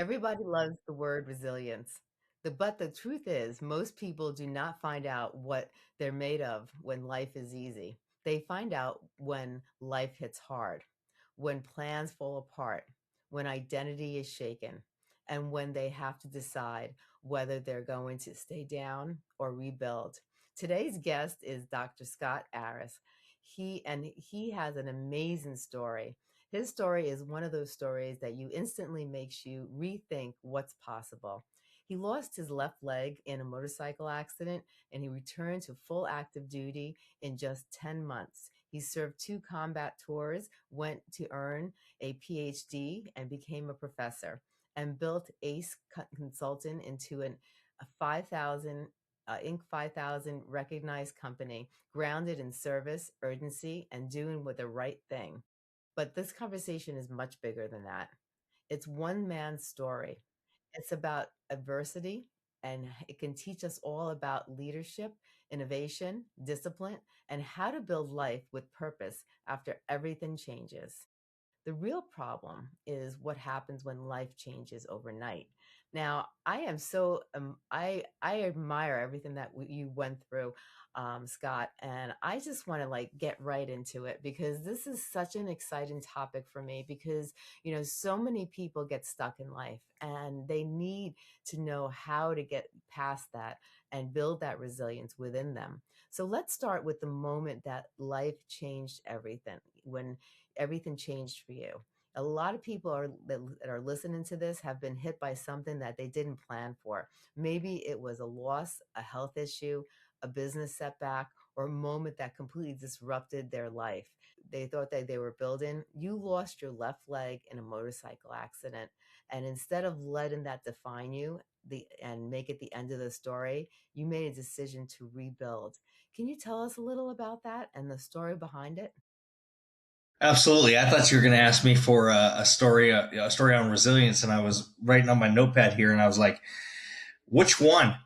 Everybody loves the word resilience. But the truth is, most people do not find out what they're made of when life is easy. They find out when life hits hard, when plans fall apart, when identity is shaken, and when they have to decide whether they're going to stay down or rebuild. Today's guest is Dr. Scott Arias. He has an amazing story. His story is one of those stories that you instantly makes you rethink what's possible. He lost his left leg in a motorcycle accident and he returned to full active duty in just 10 months. He served two combat tours, went to earn a PhD, and became a professor, and built ACE Consultant into a 5,000 Inc. 5000 recognized company, grounded in service, urgency, and doing what the right thing. But this conversation is much bigger than that. It's one man's story. It's about adversity, and it can teach us all about leadership, innovation, discipline, and how to build life with purpose after everything changes. The real problem is what happens when life changes overnight. Now, I am so I admire everything that you went through, Scott, and I just want to like get right into it because this is such an exciting topic for me because so many people get stuck in life and they need to know how to get past that and build that resilience within them. So let's start with the moment that life changed everything. When everything changed for you. A lot of people that are listening to this have been hit by something that they didn't plan for. Maybe it was a loss, a health issue, a business setback, or a moment that completely disrupted their life. They thought that they were building. You lost your left leg in a motorcycle accident. And instead of letting that define you and make it the end of the story, you made a decision to rebuild. Can you tell us a little about that and the story behind it? Absolutely. I thought you were going to ask me for a story on resilience, and I was writing on my notepad here, and I was like, "Which one?"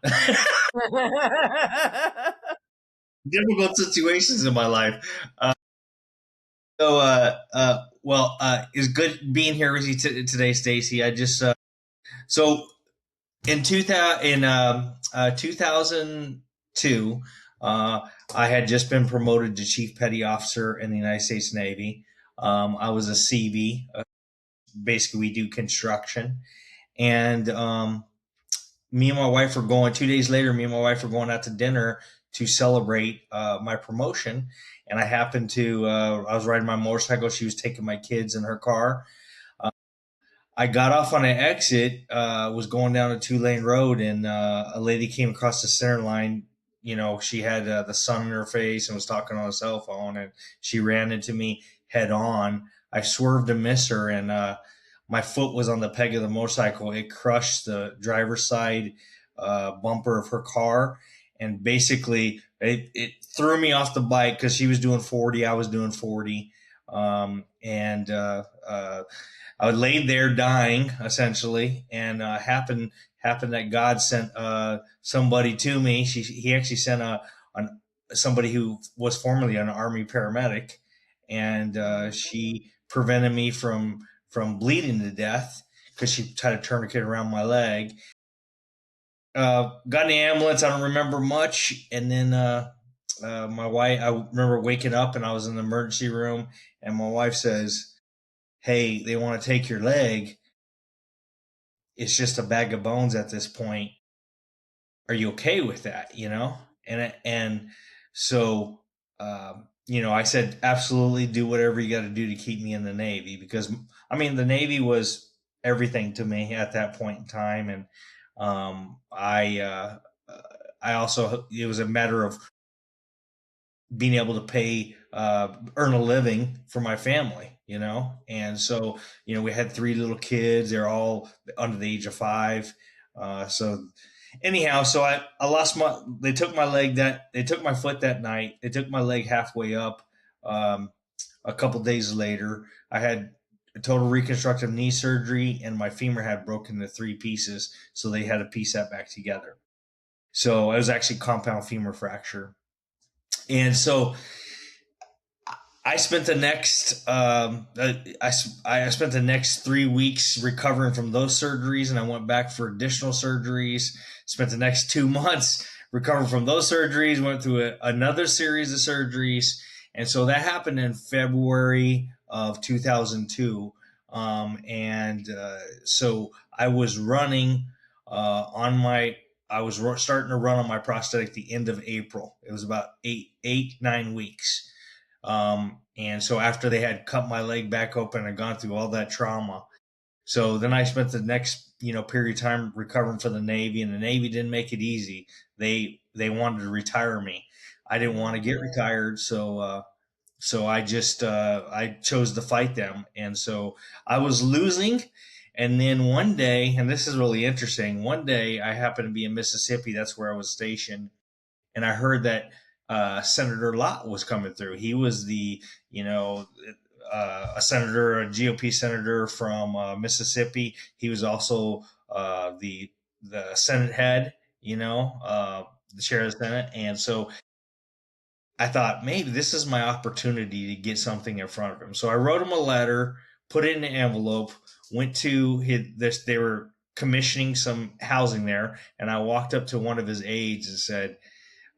Difficult situations in my life. It's good being here with you today, Stacey. So in 2002, I had just been promoted to Chief Petty Officer in the United States Navy. I was a CB. Basically, we do construction, and me and my wife were going 2 days later. Me and my wife were going out to dinner to celebrate my promotion. And I happened to, I was riding my motorcycle. She was taking my kids in her car. Uh, I got off on an exit, was going down a 2 lane road, and a lady came across the center line. She had the sun in her face and was talking on a cell phone, and she ran into me head on. I swerved to miss her, and my foot was on the peg of the motorcycle. It crushed the driver's side bumper of her car, and basically it threw me off the bike because she was doing 40, I was doing 40, and I laid there dying essentially, and happened that God sent somebody to me. He actually sent somebody who was formerly an army paramedic, and she prevented me from bleeding to death because she tried to tourniquet around my leg. Got in the ambulance. I don't remember much, and then my wife. I remember waking up and I was in the emergency room, and my wife says, "Hey, they want to take your leg. It's just a bag of bones at this point. Are you okay with that?" And so I said, absolutely, do whatever you got to do to keep me in the Navy, because the Navy was everything to me at that point in time. And I also, it was a matter of being able to earn a living for my family. And so, we had three little kids. They're all under the age of 5. So anyhow, so I lost they took they took my foot that night. They took my leg halfway up. Um, a couple days later, I had a total reconstructive knee surgery, and my femur had broken into 3 pieces. So they had to piece that back together. So it was actually compound femur fracture. And so I spent the next I spent the next 3 weeks recovering from those surgeries, and I went back for additional surgeries. Spent the next 2 months recovering from those surgeries. Went through another series of surgeries, and so that happened in February of 2002. And so I was running on my. I was starting to run on my prosthetic the end of April. It was about 9 weeks. And so after they had cut my leg back open and gone through all that trauma, so then I spent the next period of time recovering for the Navy, and the Navy didn't make it easy. They wanted to retire me. I didn't want to Mm-hmm. get retired, so I just I chose to fight them, and so I was losing. And then one day, and this is really interesting. One day I happened to be in Mississippi. That's where I was stationed, and I heard that Senator Lott was coming through. He was the a senator, a GOP senator from Mississippi. He was also the Senate head, the chair of the Senate, and so I thought maybe this is my opportunity to get something in front of him. So I wrote him a letter, put it in an envelope, went to this. They were commissioning some housing there, and I walked up to one of his aides and said,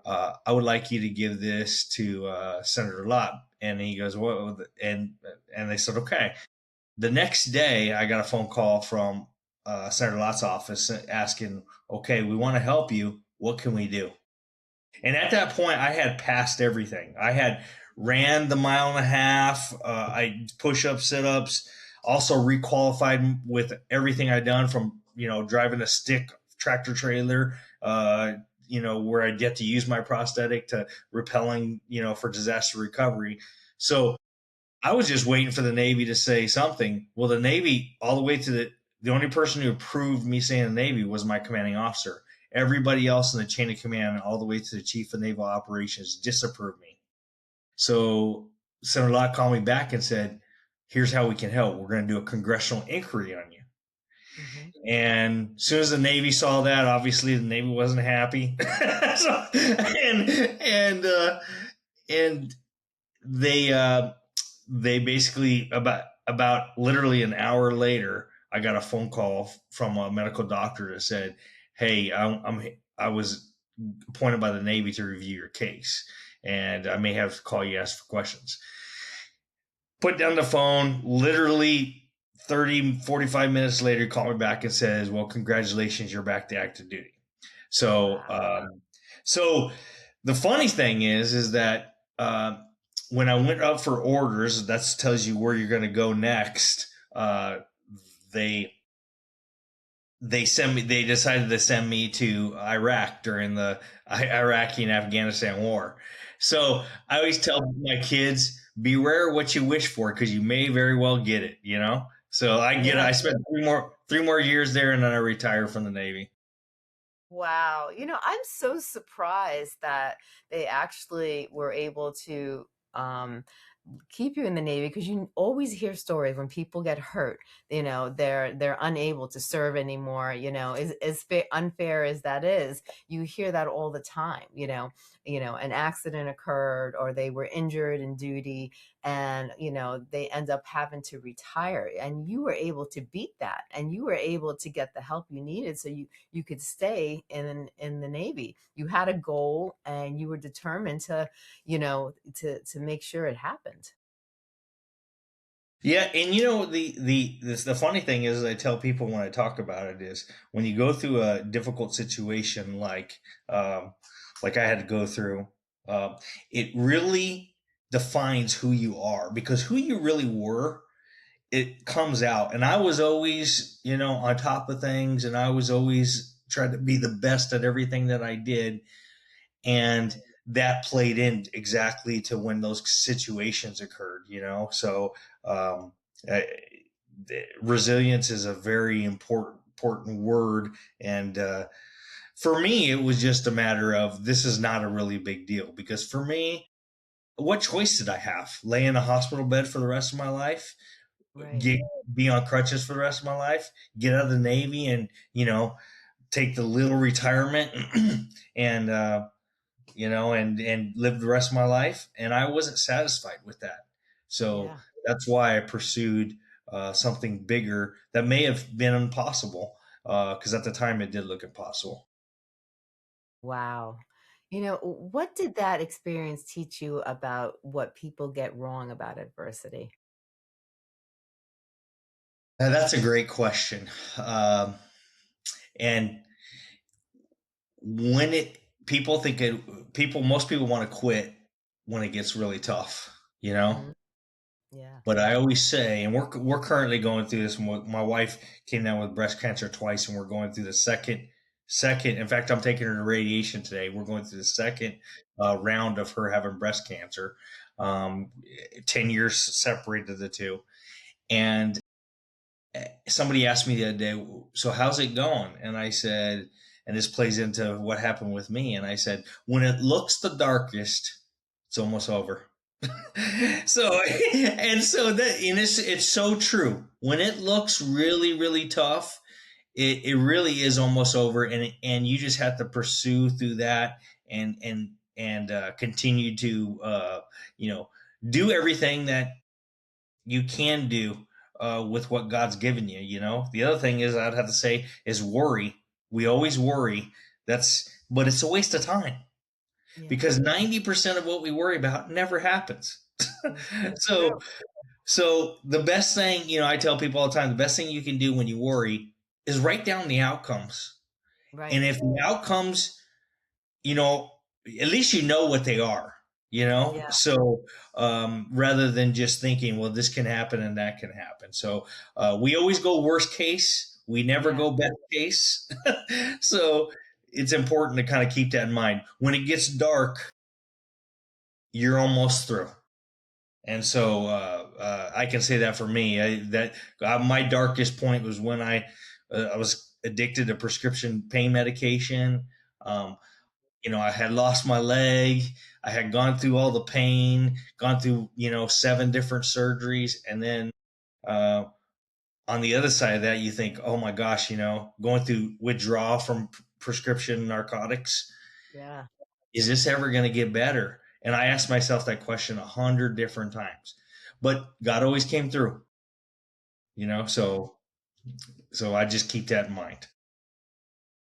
I would like you to give this to Senator Lott. And he goes, "What?" And they said, "Okay." The next day, I got a phone call from Senator Lott's office asking, "Okay, we want to help you. What can we do?" And at that point, I had passed everything. I had ran the mile and a half. I push ups, sit ups. Also requalified with everything I'd done from driving a stick tractor trailer. Where I'd get to use my prosthetic to rappelling, for disaster recovery. So I was just waiting for the Navy to say something. Well, the Navy, all the way to the only person who approved me saying the Navy was my commanding officer. Everybody else in the chain of command, all the way to the chief of naval operations, disapproved me. So Senator Lott called me back and said, "Here's how we can help. We're going to do a congressional inquiry on you." Mm-hmm. And as soon as the Navy saw that, obviously the Navy wasn't happy. so, and they basically about literally an hour later, I got a phone call from a medical doctor that said, "Hey, I was appointed by the Navy to review your case, and I may have to call you ask for questions." Put down the phone. Literally 30, 45 minutes later, he called me back and says, "Well, congratulations, you're back to active duty." So, Wow. so the funny thing is that when I went up for orders, that tells you where you're going to go next. They they decided to send me to Iraq during the Iraqi and Afghanistan war. So I always tell my kids, beware what you wish for, because you may very well get it. So I Yeah. spent three more years there, and then I retired from the Navy. Wow. I'm so surprised that they actually were able to keep you in the Navy, because you always hear stories when people get hurt, they're unable to serve anymore, as unfair as that is. You hear that all the time, an accident occurred or they were injured in duty, and they end up having to retire, and you were able to beat that, and you were able to get the help you needed, so you could stay in the Navy. You had a goal and you were determined to make sure it happened. Yeah, and the funny thing is, I tell people when I talk about it, is when you go through a difficult situation like I had to go through, it really defines who you are, because who you really were, it comes out. And I was always on top of things, and I was always trying to be the best at everything that I did, and that played in exactly to when those situations occurred. So um, I, resilience is a very important word, and for me it was just a matter of, this is not a really big deal, because for me, what choice did I have? Lay in a hospital bed for the rest of my life, Right. get be on crutches for the rest of my life, get out of the Navy, and take the little retirement and and live the rest of my life. And I wasn't satisfied with that. So Yeah. that's why I pursued something bigger that may have been impossible, because at the time it did look impossible. Wow. What did that experience teach you about what people get wrong about adversity? That's a great question. And when it people think it people most people want to quit when it gets really tough, you know. Mhm. Yeah. But I always say, and we're currently going through this. My wife came down with breast cancer twice, and we're going through the second. In fact, I'm taking her to radiation today. We're going through the second round of her having breast cancer. 10 years separated the two, and somebody asked me the other day, so how's it going? And I said, and this plays into what happened with me. And I said, when it looks the darkest, it's almost over. So, and so that, and it's so true. When it looks really, really tough, it really is almost over. And you just have to pursue through that and continue to, you know, do everything that you can do with what God's given you. You know, the other thing is I'd have to say is worry. We always worry. But it's a waste of time Yeah. because 90% of what we worry about never happens. That's so, true. so the best thing, I tell people all the time, the best thing you can do when you worry is write down the outcomes. And Right. if the outcomes, you know, at least you know what they are, Yeah. So rather than just thinking, well, this can happen and that can happen. So we always go worst case, we never Yeah. go best case. So it's important to kind of keep that in mind. When it gets dark, you're almost through. And so I can say that for me, my darkest point was when I was addicted to prescription pain medication. Um, I had lost my leg. I had gone through all the pain, gone through, 7 different surgeries. And then uh, on the other side of that, you think, oh my gosh, going through withdrawal from prescription narcotics, Yeah. is this ever going to get better? And I asked myself that question 100 different times, but God always came through, so I just keep that in mind.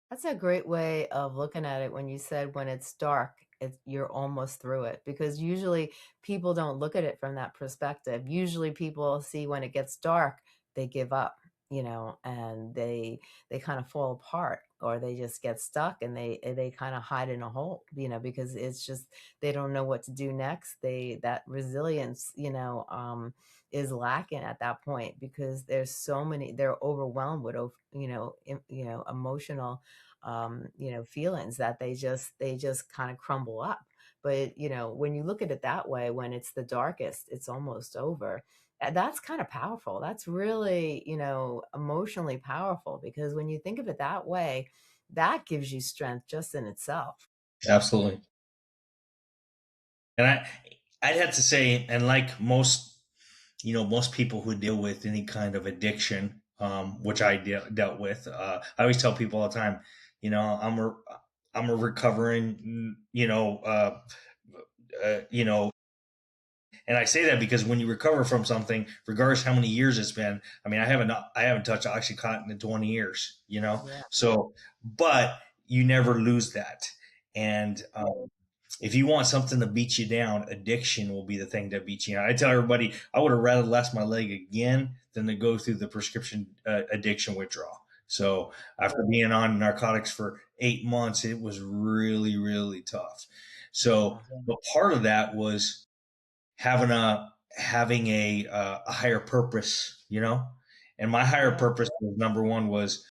That's a great way of looking at it when you said when it's dark, you're almost through it because usually people don't look at it from that perspective. Usually people see when it gets dark, they give up, and they kind of fall apart or they just get stuck and they kind of hide in a hole, because it's just they don't know what to do next. That resilience, is lacking at that point because they're overwhelmed with emotional feelings that they just kind of crumble up. But when you look at it that way, when it's the darkest, it's almost over. That's kind of powerful. That's really, emotionally powerful because when you think of it that way, that gives you strength just in itself. Absolutely. And I'd have to say, and like most people who deal with any kind of addiction, which I dealt with, I always tell people all the time, you know, I'm a, I'm a recovering, you know, and I say that because when you recover from something, regardless how many years it's been, I mean, I haven't touched OxyContin in 20 years, Yeah. so, but you never lose that. And if you want something to beat you down, addiction will be the thing that beats you down. I tell everybody I would have rather lost my leg again than to go through the prescription addiction withdrawal. So after being on narcotics for 8 months, it was really, really tough. So, Yeah. but part of that was having a higher purpose, and my higher Yeah. purpose was number one was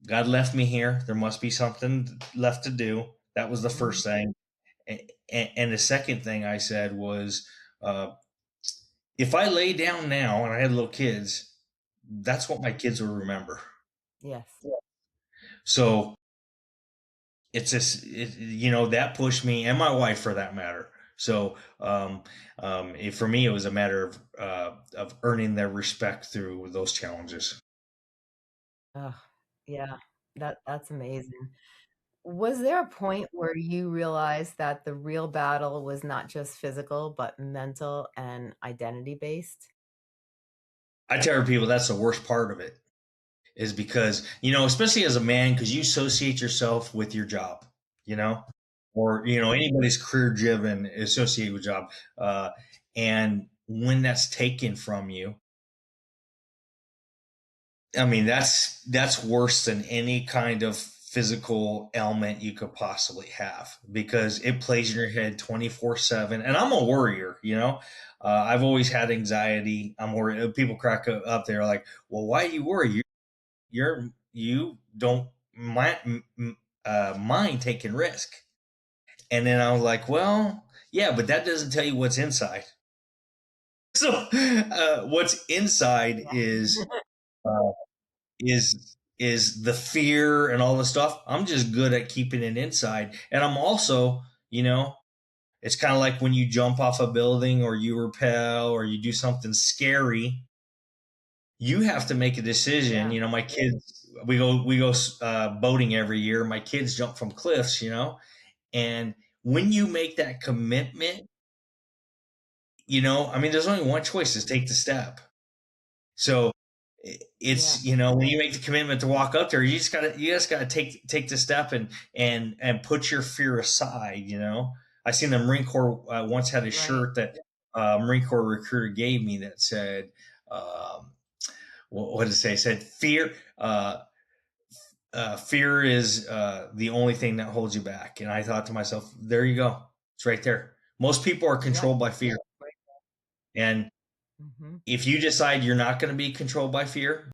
God left me here. There must be something left to do. That was the Mhm. first thing. And the second thing I said was, uh, if I lay down now and I had little kids, that's what my kids will remember. Yes. So that pushed me and my wife for that matter. So for me, it was a matter of earning their respect through those challenges. Oh, yeah. That's amazing. Was there a point where you realized that the real battle was not just physical, but mental and identity based? I tell people that's the worst part of it is because, you know, especially as a man, because you associate yourself with your job, you know, or, you know, anybody's career driven associated with job. And when that's taken from you, I mean, that's worse than any kind of physical ailment you could possibly have because it plays in your head 24/7. And I'm a worrier, you know. I've always had anxiety. I'm worried. People crack up there like, well, why do you worry? You don't mind taking risk. And then I was like, well, yeah, but that doesn't tell you what's inside. So what's inside Yeah. uh, is the fear and all the stuff. I'm just good at keeping it inside, and I'm also, you know, it's kind of like when you jump off a building or you repel or you do something scary. You have to make a decision. Yeah. You know, my kids, we go boating every year. My kids jump from cliffs. You know, and when you make that commitment, you know, I mean, there's only one choice: is take the step. So Yeah. it's, you know, when you make the commitment to walk up there, you just gotta take the step and put your fear aside. You know, I seen the Marine Corps once had a Right. shirt that Marine Corps recruiter gave me that said, what did it say? It said fear is the only thing that holds you back. And I thought to myself, there you go, it's right there. Most people are Yep. controlled by fear, Right. and Hmm. if you decide you're not going to be controlled by fear,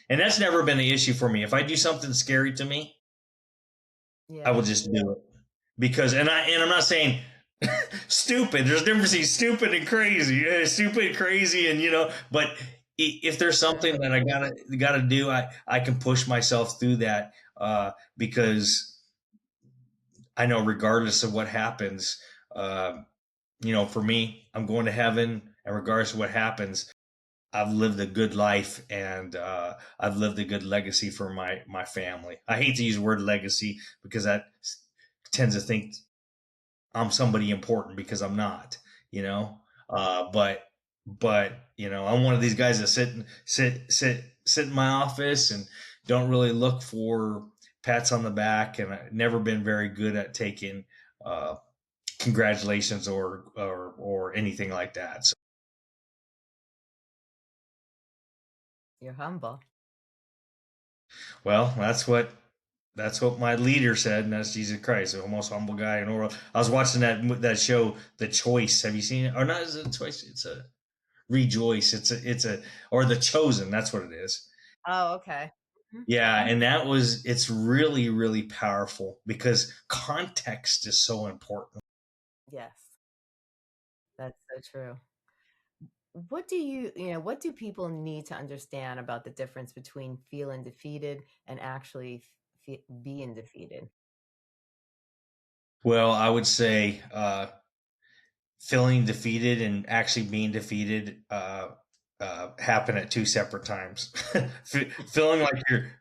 and that's never been the issue for me. If I do something scary to me, I Yeah. will just do it because, I'm not saying stupid. There's a difference between stupid and crazy. Yeah, stupid, crazy, and you know. But if there's Sure. something that I gotta do, I can push myself through that because I know regardless of what happens, uh, you know, for me, I'm going to heaven, and regardless of what happens, I've lived a good life and I've lived a good legacy for my family. I hate to use the word legacy because that tends to think I'm somebody important because I'm not, you know. But you know, I'm one of these guys that sit in my office and don't really look for pats on the back, and I've never been very good at taking uh, congratulations or anything like that. So, You're humble. well, that's what my leader said, and that's Jesus Christ, the most humble guy in the world. I was watching that show, The Choice. Have you seen it? Or not? Is it a Choice? It's a Rejoice. It's a or The Chosen. That's what it is. Oh, okay. Mhm. Yeah, and it's really powerful because context is so important. Yes, that's so true. What do what do people need to understand about the difference between feeling defeated and actually being defeated? Well, I would say feeling defeated and actually being defeated happen at two separate times. Feeling like you're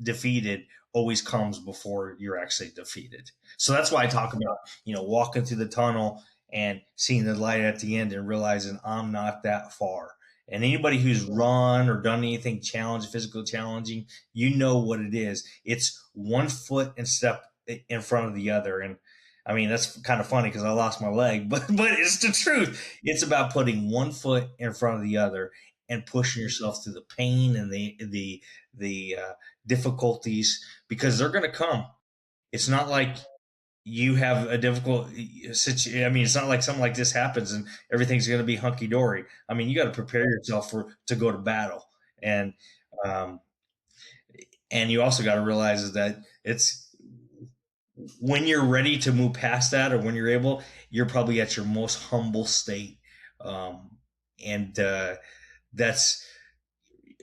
defeated always comes before you're actually defeated. So that's why I talk about, you know, walking through the tunnel and seeing the light at the end and realizing I'm not that far. And anybody who's run or done anything physical challenging, you know what it is. It's one foot and step in front of the other. And I mean, that's kind of funny because I lost my leg, but it's the truth. It's about putting one foot in front of the other and pushing yourself through the pain and the difficulties because they're going to come. It's not like you have a difficult situation. I mean, it's not like something like this happens and everything's going to be hunky dory. I mean, you got to prepare yourself to go to battle, and um, and you also got to realize is that it's when you're ready to move past that or when you're able, you're probably at your most humble state. And That's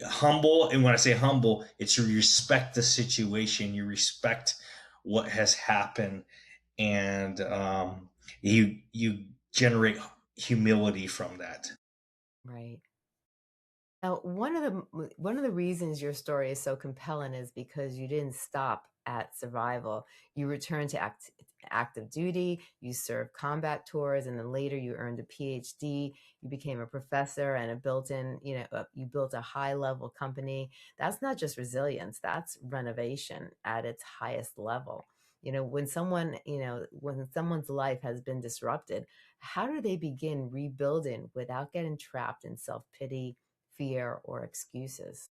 humble. And when I say humble, it's you respect the situation, you respect what has happened, and you generate humility from that. Right. Now, one of the reasons your story is so compelling is because you didn't stop at survival. You returned to active duty, you served combat tours, and then later you earned a PhD. You became a professor and a built-in, you built a high-level company. That's not just resilience, that's renovation at its highest level. When someone's life has been disrupted, how do they begin rebuilding without getting trapped in self-pity, fear, or excuses?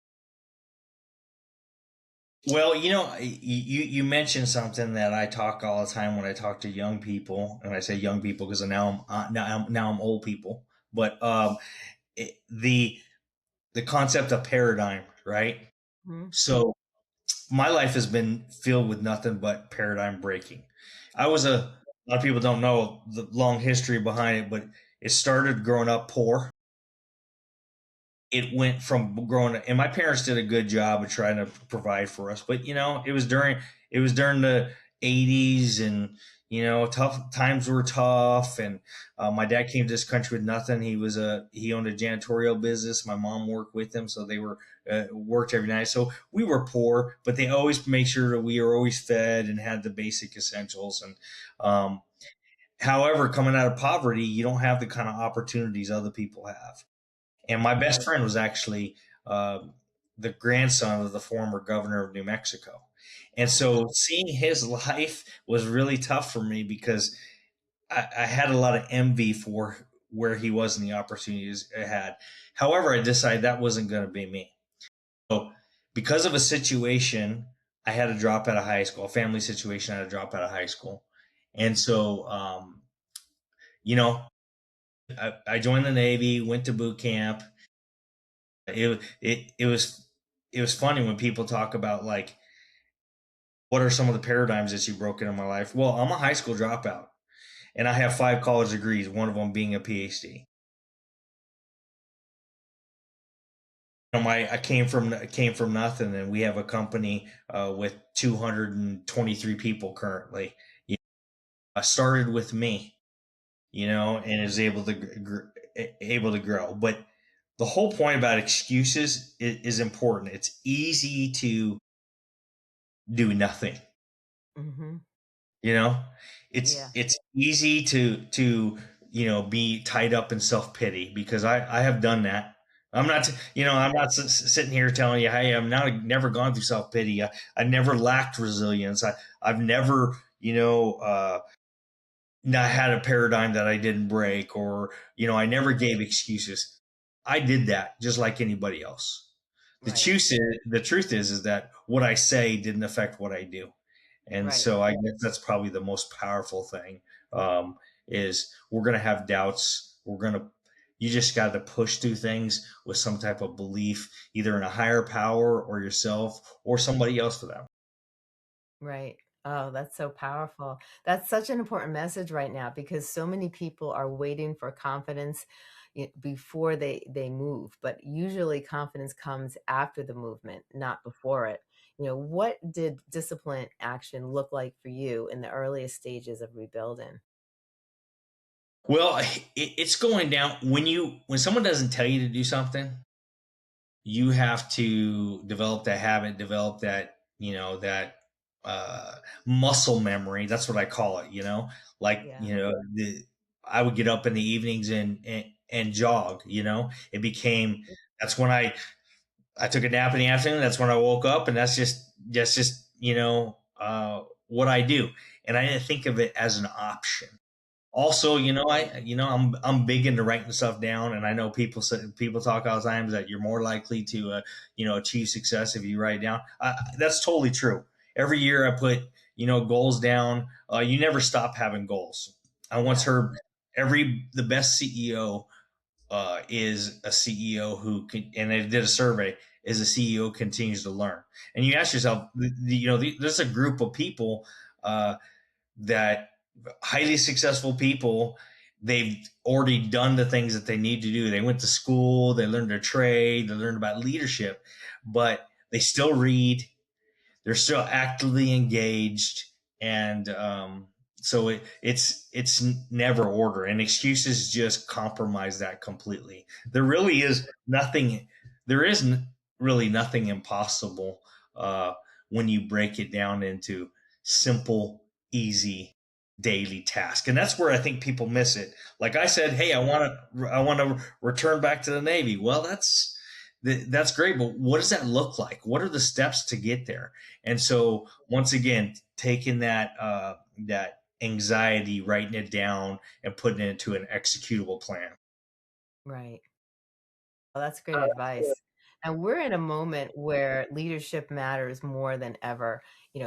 Well, you mentioned something that I talk all the time when I talk to young people, and I say young people because now I'm old people. But the concept of paradigm, right? Mhm. So my life has been filled with nothing but paradigm breaking. I was a lot of people don't know the long history behind it, but it started growing up poor. It went from growing and my parents did a good job of trying to provide for us, but it was during the 80s, and tough times were tough. And my dad came to this country with nothing. He owned a janitorial business. My mom worked with him, so they were worked every night. So we were poor, but they always made sure that we were always fed and had the basic essentials. And um, however, coming out of poverty, you don't have the kind of opportunities other people have. And my best Right. friend was actually uh, the grandson of the former governor of New Mexico. And Oh, so wow. seeing his life was really tough for me because I had a lot of envy for where he was and the opportunities I had. However, I decided that wasn't going to be me. So, because of a situation, I had to drop out of high school, a family situation, I had to drop out of high school. And so, you know, I joined the Navy, went to boot camp. It was funny when people talk about like what are some of the paradigms that you broke in my life. Well, I'm a high school dropout, and I have 5 college degrees, one of them being a PhD. I came from nothing, and we have a company with 223 people currently. I started with me, and is able to grow. But the whole point about excuses is important. It's easy to do nothing. Hmm. You know, it's Yeah. it's easy to be tied up in self pity because I have done that. I'm not sitting here telling you, hey, I'm not never gone through self pity. I never lacked resilience. I've never not had a paradigm that I didn't break, or I never gave excuses. I did that just like anybody else. Right. The truth is that what I say didn't affect what I do. And Right. so I guess that's probably the most powerful thing. Is we're gonna have doubts. You just got to push through things with some type of belief, either in a higher power or yourself or somebody else for that. Right. Oh, that's so powerful. That's such an important message right now because so many people are waiting for confidence before they move, but usually confidence comes after the movement, not before it. What did discipline action look like for you in the earliest stages of rebuilding? Well, it's going down when someone doesn't tell you to do something. You have to develop that habit, develop that uh, muscle memory. That's what I call it. Like Yeah. I would get up in the evenings and jog. It became that's when I took a nap in the afternoon. That's when I woke up, and that's just what I do. And I didn't think of it as an option. Also, I'm big into writing stuff down, and I know people talk all the time that you're more likely to achieve success if you write it down. That's totally true. Every year I put goals down. You never stop having goals. I once Yeah. heard the best CEO is a CEO who can, and they did a survey, is a CEO continues to learn. And you ask yourself, there's a group of people that highly successful people, they've already done the things that they need to do. They went to school, they learned their trade, they learned about leadership, but they still read, they're still actively engaged. And so it's never order, and excuses just compromise that completely. There really is nothing there isn't really nothing impossible uh, when you break it down into simple, easy daily tasks, and that's where I think people miss it. Like I said, hey, I want to return back to the Navy. Well, that's great, but what does that look like? What are the steps to get there? And so, once again, taking that anxiety, writing it down, and putting it into an executable plan. Right. Well, that's great advice. And we're in a moment where leadership matters more than ever.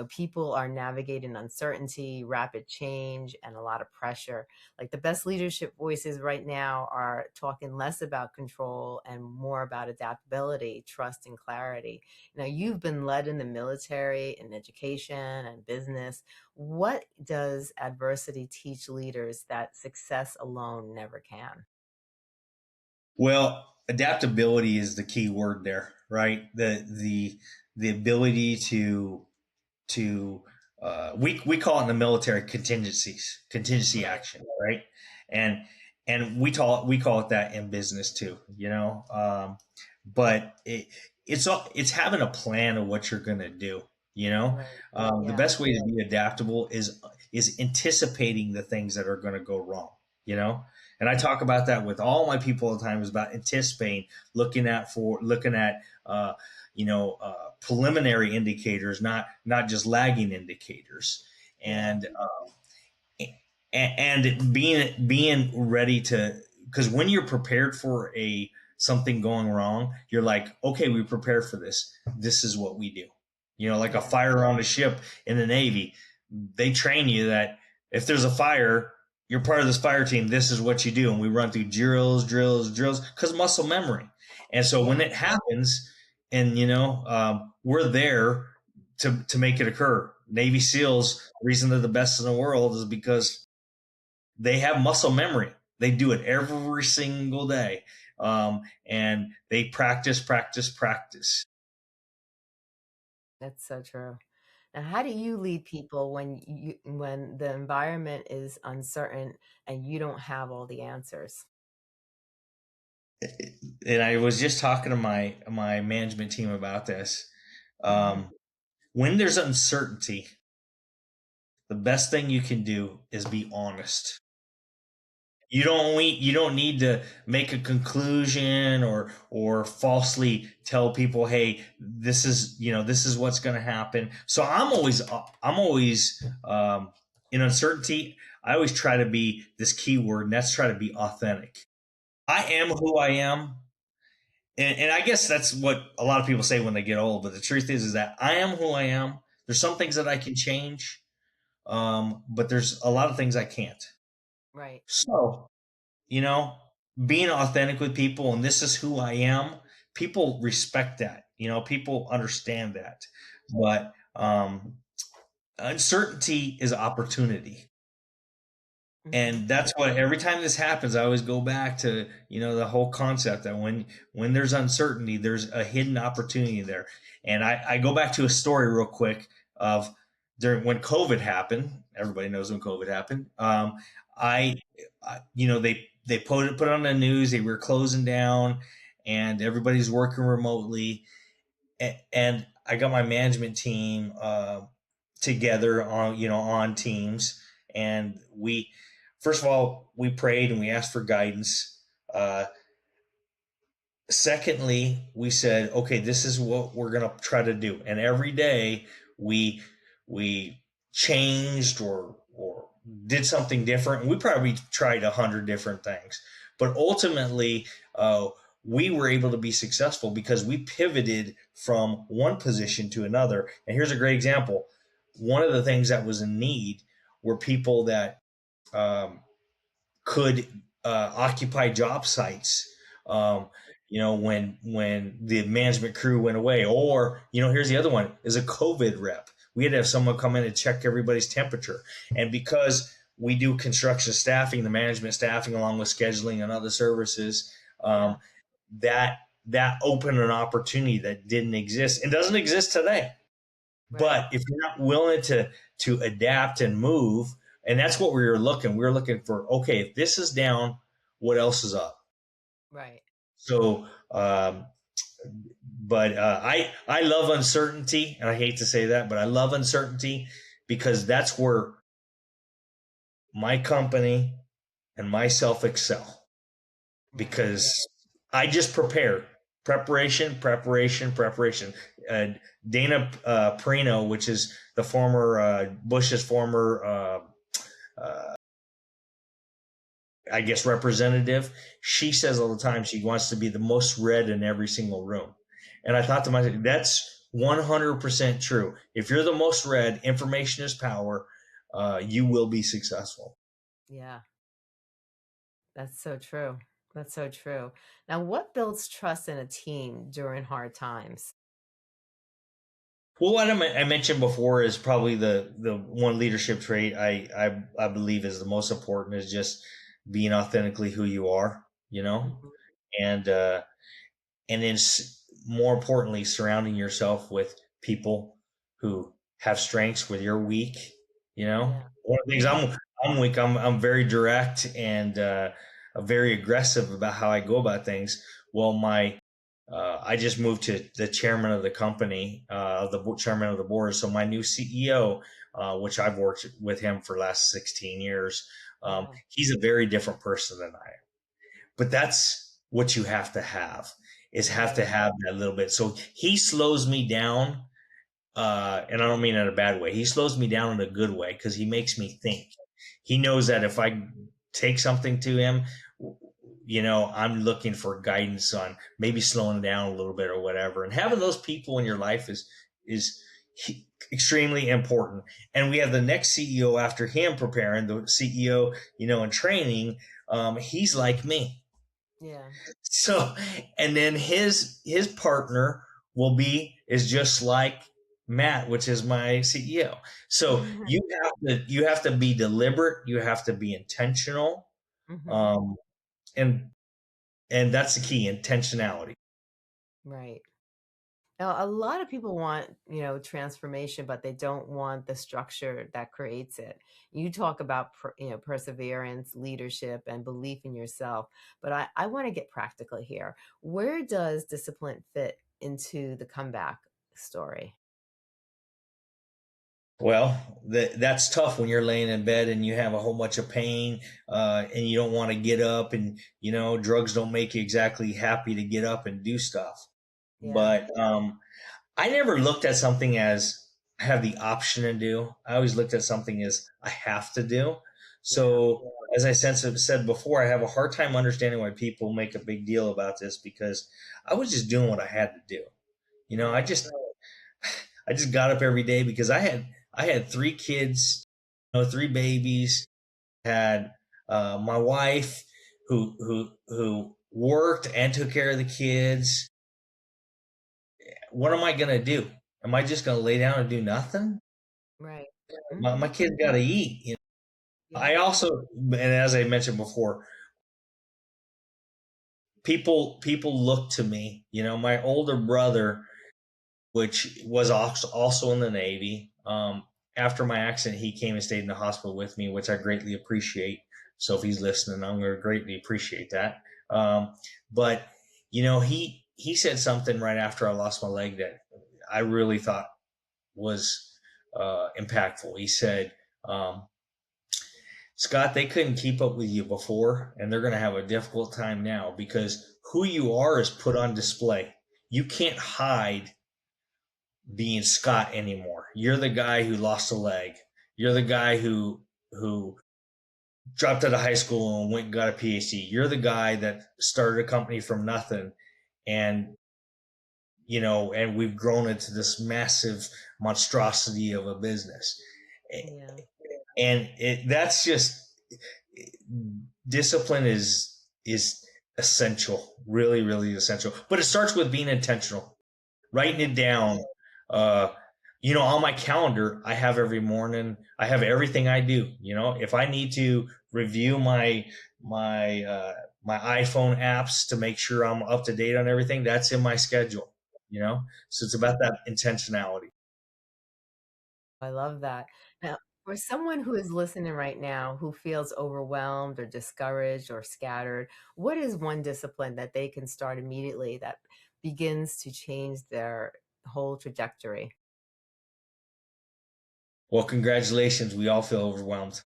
People are navigating uncertainty, rapid change, and a lot of pressure. Like the best leadership voices right now are talking less about control and more about adaptability, trust, and clarity. You've been led in the military, in education, and business. What does adversity teach leaders that success alone never can? Well, adaptability is the key word there, right? The ability to we call it in the military contingency Right. action, right? And we call it that in business too, but it's having a plan of what you're going to do. Right. The Yeah. best way to be adaptable is anticipating the things that are going to go wrong. You know, and I talk about that with all my people all the time, is about anticipating, looking at preliminary indicators, not just lagging indicators, Yeah. and and being ready to, because when you're prepared for a something going wrong, you're like, okay, we prepared for this. This is what we do. Like a Yeah. fire on a ship in the Navy, they train you that if there's a fire, you're part of this fire team. This is what you do, and we run through drills, because muscle memory. And so when Yeah. it happens, and we're there to make it occur. Navy SEALs, reason they're the best in the world is because they have muscle memory. They do it every single day, and they practice, practice, practice. That's so true. Now, how do you lead people when the environment is uncertain and you don't have all the answers? And I was just talking to my management team about this. Hmm. Um, when there's uncertainty, the best thing you can do is be honest. You don't need to make a conclusion or falsely tell people, hey, this is what's going to happen. So I'm always in uncertainty. I always try to be this key word, and that's try to be authentic. I am who I am. And I guess that's what a lot of people say when they get old. But the truth is that I am who I am. There's some things that I can change, but there's a lot of things I can't. Right. So, you know, being authentic with people, and this is who I am, people respect that. People understand that. But uncertainty is opportunity. Hmm. And that's what, every time this happens, I always go back to, the whole concept that when there's uncertainty, there's a hidden opportunity there. And I go back to a story real quick of during when COVID happened. Everybody knows when COVID happened. I, they put it on the news. They were closing down, and everybody's working remotely. And I got my management team together on Teams, and we, first of all, we prayed and we asked for guidance. Secondly, we said, okay, this is what we're going to try to do, and every day we we changed or did something different. We probably tried 100 different things, but ultimately, we were able to be successful because we pivoted from one position to another. And here's a great example. One of the things that was in need were people that um, could occupy job sites. Um, when the management crew went away, or here's the other one: is a COVID rep. We had to have someone come in and check everybody's temperature, and because we do construction staffing, the management staffing, along with scheduling and other services, Yeah. that opened an opportunity that didn't exist and doesn't exist today. Right. But if you're not willing to adapt and move, and that's what we were looking for. Okay, if this is down, what else is up? Right. So But I love uncertainty, and I hate to say that, but I love uncertainty because that's where my company and myself excel. Right. Because I just prepare. Preparation, preparation, preparation. Uh, Dana Perino, which is the former Bush's former, uh, I guess, representative, she says all the time she wants to be the most read in every single room. And I thought to myself, that's 100% true. If you're the most read, information is power. You will be successful. Yeah. That's so true. That's so true. Now, what builds trust in a team during hard times? Well, what I mentioned before is probably the one leadership trait I believe is the most important is just being authentically who you are, you know, Mhm. and and then more importantly, surrounding yourself with people who have strengths where you're weak. You know, Yeah. one of the things Mhm. I'm weak. I'm very direct and very aggressive about how I go about things. Well, my I just moved to the chairman of the company, chairman of the board. So my new CEO, which I've worked with him for the last 16 years, Wow. he's a very different person than I am. But that's what you have to have is have to Right. have that little bit. So he slows me down, and I don't mean in a bad way. He slows me down in a good way because he makes me think. He knows that if I take something to him, I'm looking for guidance on maybe slowing it down a little bit or whatever. And having those people in your life is extremely important. And we have the next CEO after him preparing the CEO, in training. He's like me. Yeah. So, and then his partner is just like Matt, which is my CEO. So you have to be deliberate, you have to be intentional, Mhm. um, and and that's the key, intentionality. Right. Now, a lot of people want, transformation, but they don't want the structure that creates it. You talk about, perseverance, leadership, and belief in yourself. But I want to get practical here. Where does discipline fit into the comeback story? Well, that's tough when you're laying in bed and you have a whole bunch of pain, and you don't want to get up, and drugs don't make you exactly happy to get up and do stuff. Yeah. But I never looked at something as I have the option to do. I always looked at something as I have to do. Yeah. So, as I said before, I have a hard time understanding why people make a big deal about this because I was just doing what I had to do. You know, I Right. just I just got up every day because I had three kids, three babies, had my wife who worked and took care of the kids. What am I gonna do? Am I just gonna lay down and do nothing? Right. My Mhm. kids got to eat. I Yeah. also, and as I mentioned before, people look to me. My older brother, which was also in the Navy. After my accident, he came and stayed in the hospital with me, which I greatly appreciate. So if he's listening, I'm going to greatly appreciate that. But he said something right after I lost my leg that I really thought was impactful. He said, Scott, they couldn't keep up with you before, and they're going to have a difficult time now because who you are is put on display. You can't hide being Scott anymore. You're the guy who lost a leg. You're the guy who dropped out of high school and went and got a PhD. You're the guy that started a company from nothing, and and we've grown into this massive monstrosity of a business. Yeah. And that's just discipline is essential, really, really essential. But it starts with being intentional, writing Yeah. it down. Uh, on my calendar, I have every morning. I have everything I do. If I need to review my iPhone apps to make sure I'm up to date on everything, that's in my schedule. So it's about that intentionality. I love that. Now, For someone who is listening right now who feels overwhelmed or discouraged or scattered, what is one discipline that they can start immediately that begins to change their whole trajectory? Well, congratulations. We all feel overwhelmed.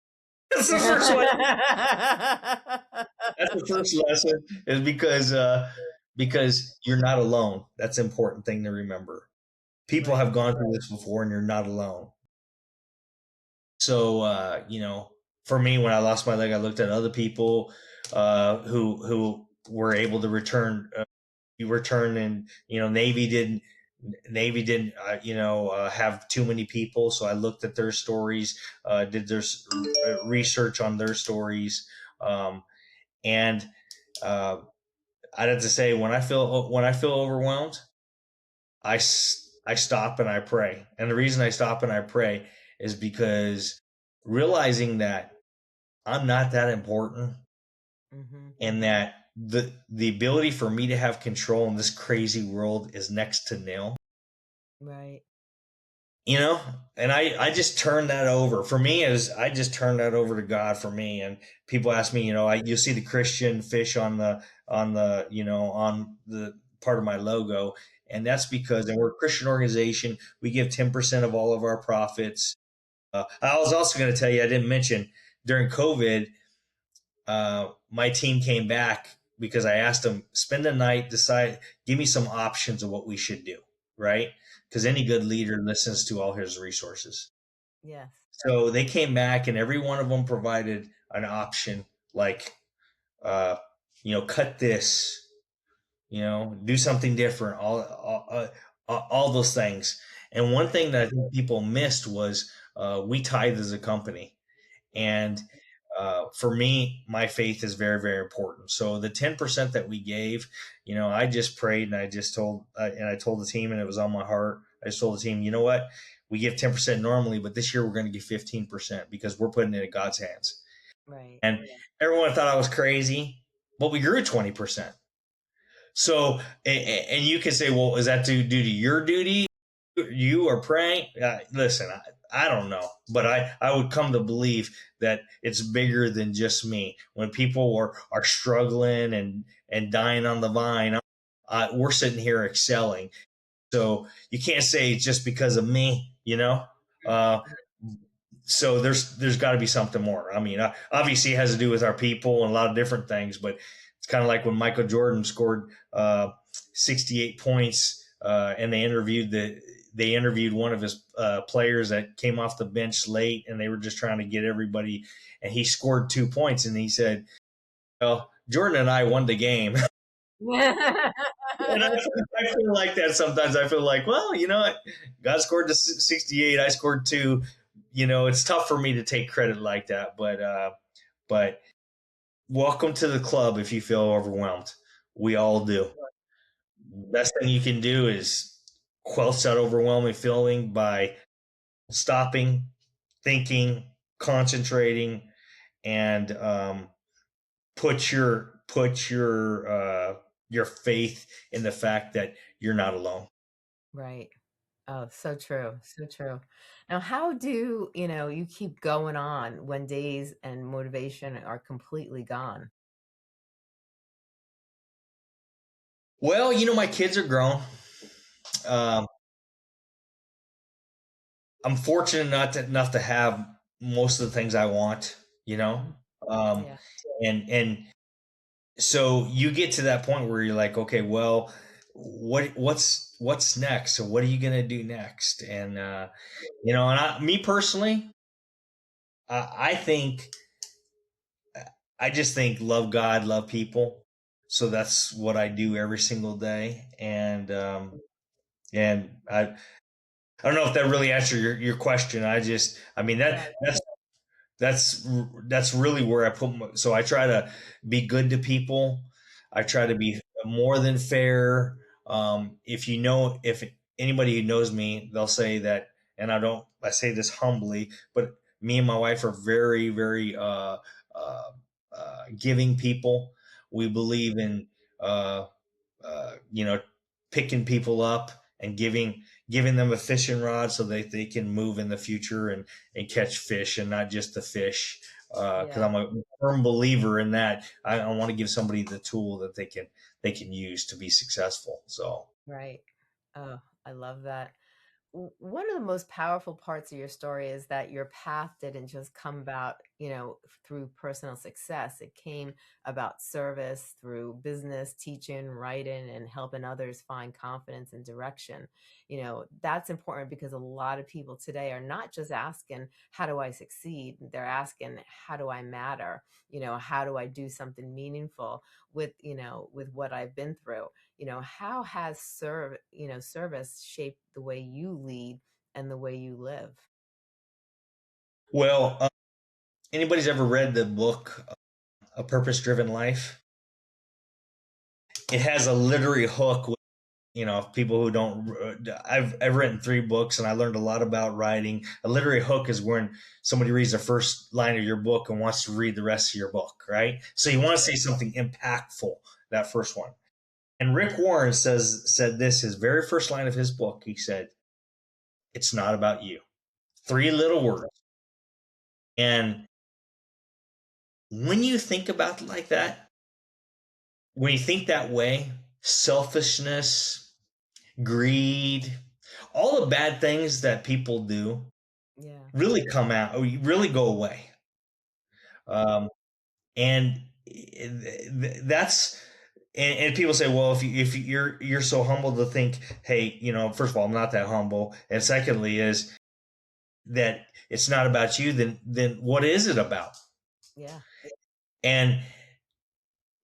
That's the first one. That's the first lesson is because you're not alone. That's an important thing to remember. People Right. have gone through this before, and you're not alone. So for me, when I lost my leg, I looked at other people who were able to return. You return, and Navy didn't have too many people, so I looked at their stories, did their research on their stories, and uh, I'd have to say when I feel overwhelmed, I stop and I pray. And the reason I stop and I pray is because realizing that I'm not that important, Hmm. and that the ability for me to have control in this crazy world is next to nil. Right. You know, and I just turned that over for me as I just turned that over to God for me. And people ask me, you'll see the Christian fish on the part of my logo. And that's because, and we're a Christian organization, we give 10% of all of our profits. I was also going to tell you, I didn't mention during COVID, my team came back because I asked them, spend the night, decide, give me some options of what we should do, right? Because any good leader listens to all his resources. Yes. So they came back, and every one of them provided an option, like, uh, cut this, do something different, all those things. And one Right. thing that I think people missed was we tithe as a company. And for me, my faith is very, very important. So the 10% that we gave, I just prayed and I told the team, and it was on my heart. I just told the team, you know what? We give 10% normally, but this year we're going to give 15% because we're putting it in God's hands. Right. And everyone thought I was crazy, but we grew 20%. So, and you can say, well, is that due to your duty? You are praying. Listen, I don't know, but I would come to believe that it's bigger than just me. When people are struggling and dying on the vine, we're sitting here excelling. So you can't say it's just because of me. Uh, so there's got to be something more. I mean, obviously it has to do with our people and a lot of different things, but it's kind of like when Michael Jordan scored 68 points, and they interviewed one of his players that came off the bench late, and they were just trying to get everybody, and he scored 2 points, and he said, "Well, Jordan and I won the game." And I feel like that sometimes. I feel like, well, you know what? God scored the 68. I scored two. It's tough for me to take credit like that. But welcome to the club if you feel overwhelmed. We all do. Best thing you can do is quell that overwhelming feeling by stopping, thinking, concentrating, and put your faith in the fact that you're not alone. Right. Oh, so true. So true. Now, how do you keep going on when days and motivation are completely gone? Well, my kids are grown. Um, I'm fortunate enough to have most of the things I want, you know, Mhm. um, Yeah. and so you get to that point where you're like, okay, well, what's next? So what are you gonna do next? And me personally, I think I just think love God, love people. So that's what I do every single day, and I don't know if that really answered your question. I mean Yeah. that's that's really where I put so I try to be good to people. I try to be more than fair. If anybody who knows me, they'll say that, and I say this humbly, but me and my wife are very, very uh, giving people. We believe in uh, uh, you know, picking people up and giving them a fishing rod so that they can move in the future and catch fish and not just the fish. Because Yeah. I'm a firm believer in that. I want to give somebody the tool that they can use to be successful. So Right. Oh, I love that. One of the most powerful parts of your story is that your path didn't just come about, through personal success. It came about service through business, teaching, writing, and helping others find confidence and direction. That's important because a lot of people today are not just asking, how do I succeed? They're asking, how do I matter? How do I do something meaningful with what I've been through? How has service shaped the way you lead and the way you live? well, anybody's ever read the book A Purpose Driven Life? It has a literary hook. People who don't. I've written 3 books and I learned a lot about writing. A literary hook is when somebody reads the first line of your book and wants to read the rest of your book, right? So you want to say something impactful, that first one. And Rick Warren said this, his very first line of his book. He said, "It's not about you." 3 little words. And when you think about it like that, when you think that way, selfishness, greed, all the bad things that people do Yeah. really come out, really go away. Um, and that's and people say, well, if you're so humble to think, hey, first of all, I'm not that humble, and secondly is that it's not about you, then what is it about? Yeah. And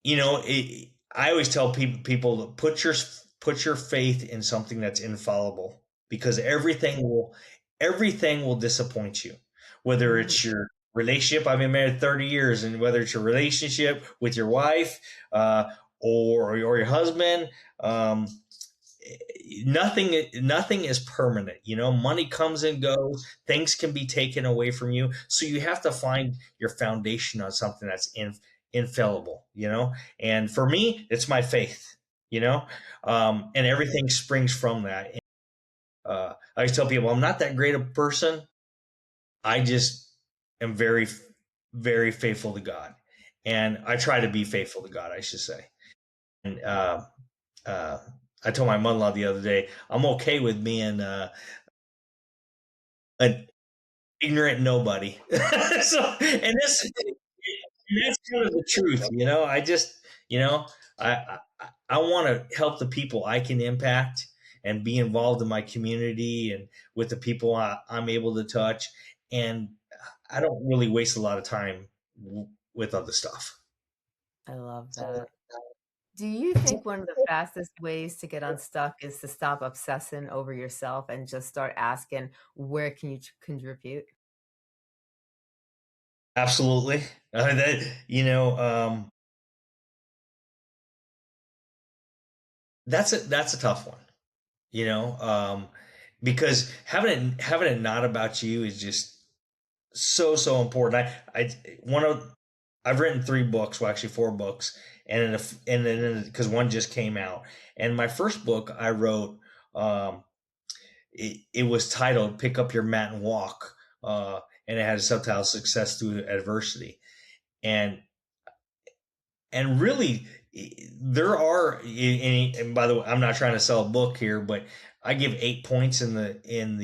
I always tell people to put your faith in something that's infallible, because everything will disappoint you, whether Hmm. it's your relationship. I've been married 30 years, and whether it's your relationship with your wife, or your husband. um, Nothing is permanent. Money comes and goes, things can be taken away from you, so you have to find your foundation on something that's infallible. And for me, it's my faith. And everything springs from that. I always tell people I'm not that great a person. I just am very, very faithful to God, and I try to be faithful to God, I should say. And uh, I told my mother-in-law the other day, I'm okay with being an ignorant nobody. And that's kind of the truth. I just, I want to help the people I can impact and be involved in my community and with the people I'm able to touch. And I don't really waste a lot of time with other stuff. I love that. Do you think one of the fastest ways to get unstuck is to stop obsessing over yourself and just start asking, where can you contribute? Absolutely. That's a tough one. you know, um, because having it not about you is just so important. I one of I've written 3 books, well, actually 4 books, and then because one just came out, and my first book I wrote, um, it was titled "Pick Up Your Mat and Walk," and it had a subtitle "Success Through Adversity," and really there are, and by the way, I'm not trying to sell a book here, but I give 8 points in the end.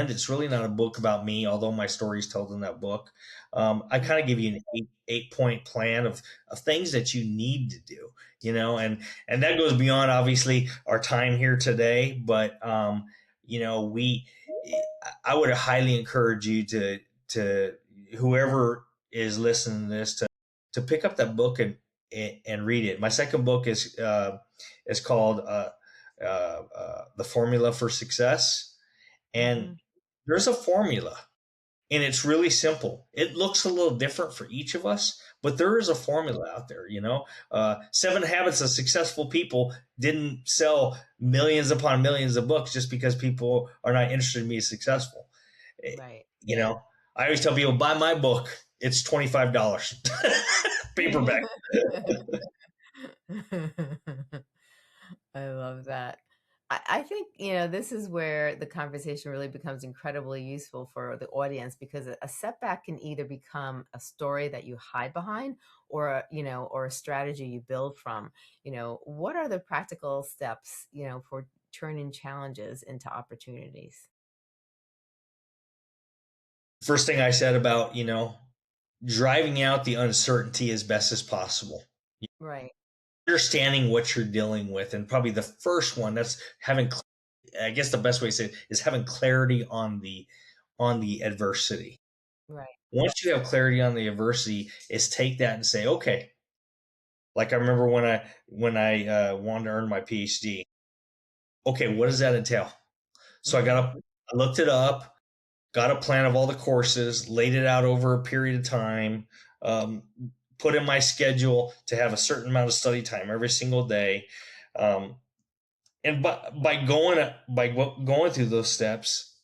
It's really not a book about me, although my story is told in that book. I kind of Yeah. give you an 8 point plan of things that you need to do, and that goes beyond obviously our time here today. But we I would highly encourage you to whoever is listening to this to pick up that book and read it. My second book is called The Formula for Success, and Hmm. there's a formula, and it's really simple. It looks a little different for each of us, but there is a formula out there. 7 Habits of Successful People didn't sell millions upon millions of books just because people are not interested in being successful. Eh, Right. You know, I always tell people buy my book. It's $25 paperback. I love that. I think, this is where the conversation really becomes incredibly useful for the audience because a setback can either become a story that you hide behind or a strategy you build from. What are the practical steps, for turning challenges into opportunities? First thing I said about, driving out the uncertainty as best as possible. Right. Understanding what you're dealing with. And probably the first one that's having, I guess the best way to say it is having clarity on the adversity. Right. Once you have clarity on the adversity, is take that and say, okay, like I remember when I wanted to earn my PhD. Okay, what does that entail? So I Mhm. got up, I looked it up, got a plan of all the courses, laid it out over a period of time, um, put in my schedule to have a certain amount of study time every single day. Um, and by going through those steps,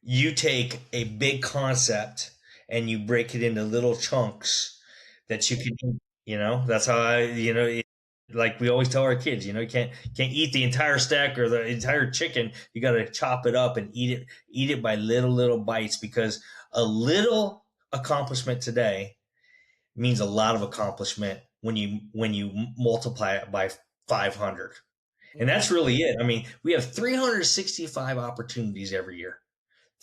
you take a big concept and you break it into little chunks that you can eat. That's how like we always tell our kids, you can't eat the entire stack or the entire chicken. You got to chop it up and eat it by little bites, because a little accomplishment today means a lot of accomplishment when you multiply it by 500. And Yeah. that's really it. I mean, we have 365 opportunities every year.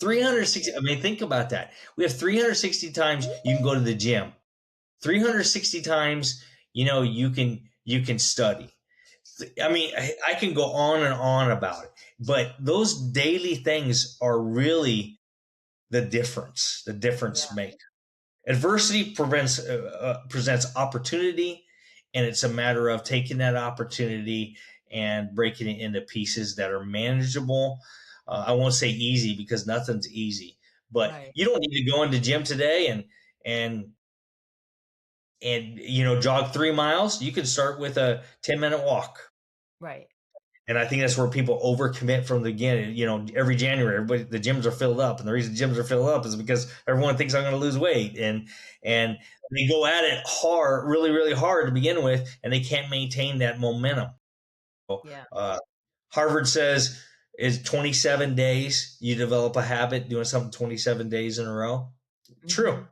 Mhm. 360. I mean, think about that. We have 360 times you can go to the gym. 360 times, you can study. I mean, I can go on and on about it, but those daily things are really the difference Yeah. maker. Adversity presents opportunity, and it's a matter of taking that opportunity and breaking it into pieces that are manageable. I won't say easy, because nothing's easy, but Right. you don't need to go into gym today and jog 3 miles. You can start with a 10-minute walk. Right. And I think that's where people overcommit from the beginning. Every January, everybody, the gyms are filled up, and the reason gyms are filled up is because everyone thinks I'm going to lose weight, and they go at it hard, really, really hard to begin with, and they can't maintain that momentum. So, Yeah. Harvard says is 27 days you develop a habit doing something 27 days in a row. True. Mhm.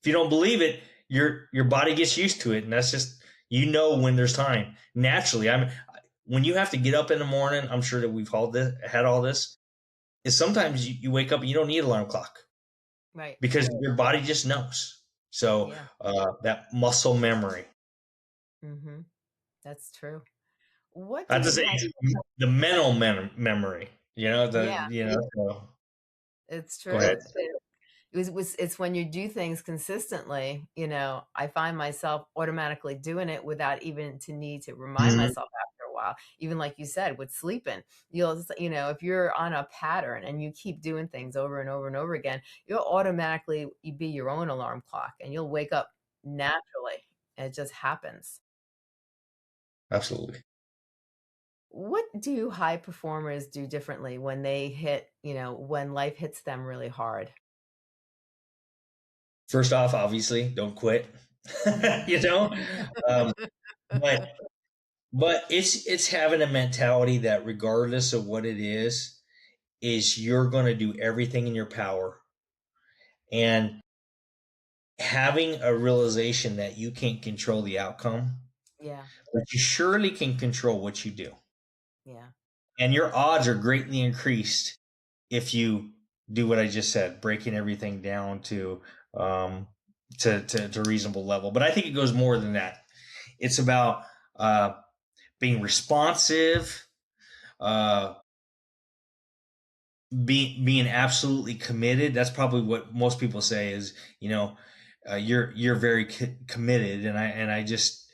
If you don't believe it, your body gets used to it, and that's just, when there's time naturally. When you have to get up in the morning, I'm sure that we've had all this. Is sometimes you wake up and you don't need an alarm clock, Right. because your body just knows. So Yeah. that muscle memory. Mhm. That's true. What I do have to you say have the mental memory. Yeah, So it's go ahead. true. It's when you do things consistently, I find myself automatically doing it without even to need to remind Mhm. myself after a while. Even like you said, with sleeping, if you're on a pattern and you keep doing things over and over and over again, you'll automatically be your own alarm clock and you'll wake up naturally. It just happens. Absolutely. What do high performers do differently when when life hits them really hard? First off, obviously, don't quit. you know, um, but it's having a mentality that regardless of what it is you're going to do everything in your power, and having a realization that you can't control the outcome, Yeah, but you surely can control what you do. yeah, And your odds are greatly increased if you do what I just said, breaking everything down um, to reasonable level. But I think it goes more than that. It's about being responsive, uh, being absolutely committed. That's probably what most people say is, you're very committed, and I just,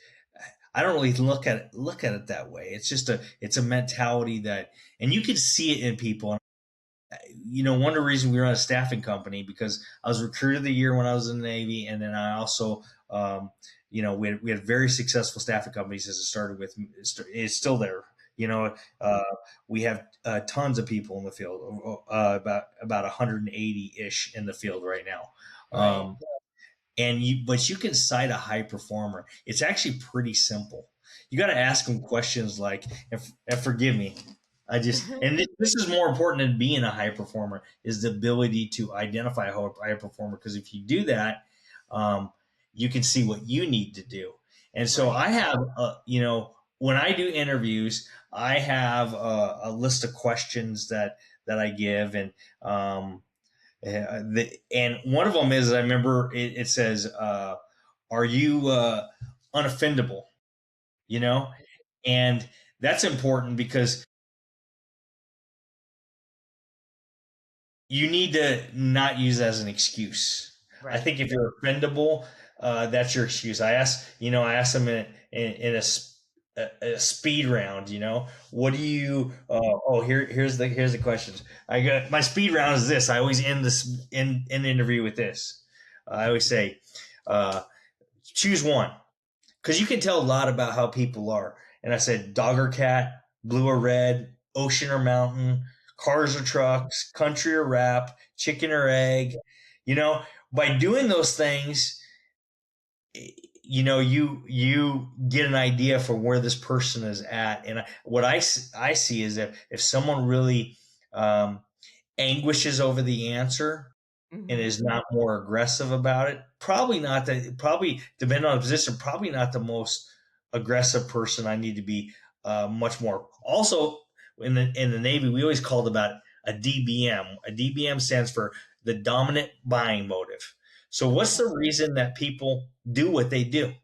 I don't really look at it that way. It's a mentality that, and you can see it in people. One of the reasons we run a staffing company, because I was recruited of the year when I was in the Navy, and then I also, we had very successful staffing companies. As it started with, it's still there. You know, uh, we have tons of people in the field, about 180 ish in the field right now. right. But you can cite a high performer. It's actually pretty simple. You got to ask them questions like, and forgive me, and this is more important than being a high performer, is the ability to identify a high performer. Because if you do that, um, you can see what you need to do. And so Right. I have, when I do interviews, I have a list of questions that I give, and and one of them is, I remember it says, "Are you unoffendable?" You know, and that's important because you need to not use as an excuse. I Right. think if you're offendable, that's your excuse. I asked them in a speed round. What do you? Here's the questions. I got my speed round is this. I always end this in the interview with this. I always say, uh, choose one, because you can tell a lot about how people are. And I said, dog or cat, blue or red, ocean or mountain, cars or trucks, country or rap, chicken or egg. You know, by doing those things, you get an idea for where this person is at. And what I see is that if someone really um, anguishes over the answer, and Hmm. is not more aggressive about it. Probably depending on the position, probably not the most aggressive person. I need to be much more. Also, in the Navy, we always called about a DBM. A DBM stands for the dominant buying motive. So, what's Okay. the reason that people do what they do?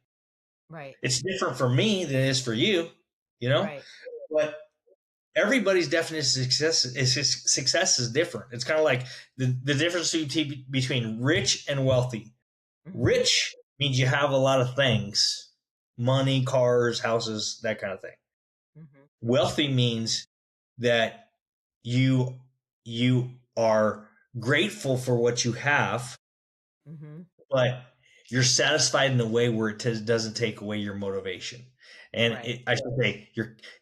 Right. It's different for me than it is for you, you know. Right. But everybody's definition of success is different. It's kind of like the difference between rich and wealthy. Hmm. Rich means you have a lot of things, money, cars, houses, that kind of thing. Hmm. Wealthy means that you you are grateful for what you have, Hmm. but you're satisfied in a way where doesn't take away your motivation. And Right. I should say